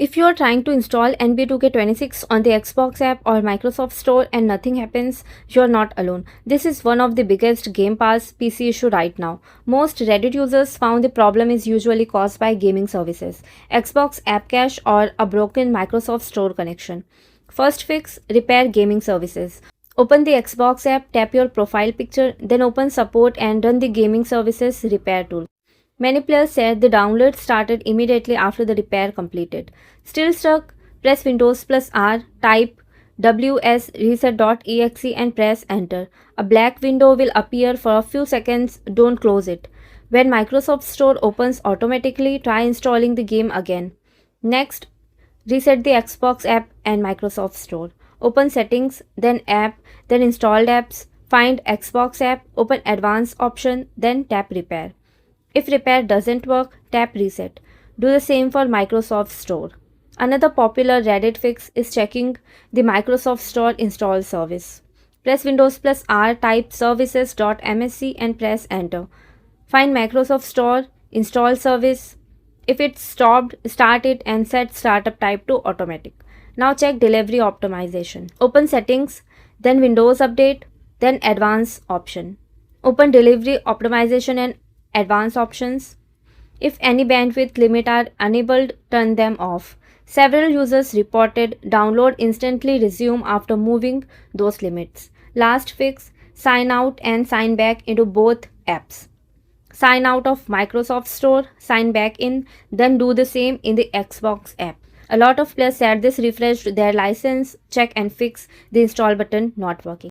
If you are trying to install NBA 2K26 on the Xbox app or Microsoft Store and nothing happens, you are not alone. This is one of the biggest Game Pass PC issue right now. Most Reddit users found the problem is usually caused by gaming services, Xbox App Cache, or a broken Microsoft Store connection. First fix: repair gaming services. Open the Xbox app, tap your profile picture, then open support and run the gaming services repair tool. Many players said the download started immediately after the repair completed. Still stuck? Press Windows plus R, type wsreset.exe and press enter. A black window will appear for a few seconds, don't close it. When Microsoft Store opens automatically, try installing the game again. Next, reset the Xbox app and Microsoft Store. Open settings, then app, then installed apps. Find Xbox app, open advanced option, then tap repair. If repair doesn't work, tap reset. Do the same for Microsoft Store. Another popular Reddit fix is checking the Microsoft Store install service. Press Windows plus R, type services.msc and press enter. Find Microsoft Store, install service. If it's stopped, start it and set startup type to automatic. Now check delivery optimization. Open settings, then Windows update, then advanced option. Open delivery optimization and advanced options. If any bandwidth limit are enabled, turn them off. Several users reported download instantly resume after moving those limits. Last fix: sign out and sign back into both apps. Sign out of Microsoft Store, sign back in, then do the same in the Xbox app. A lot of players said this refreshed their license, check and fix the install button not working.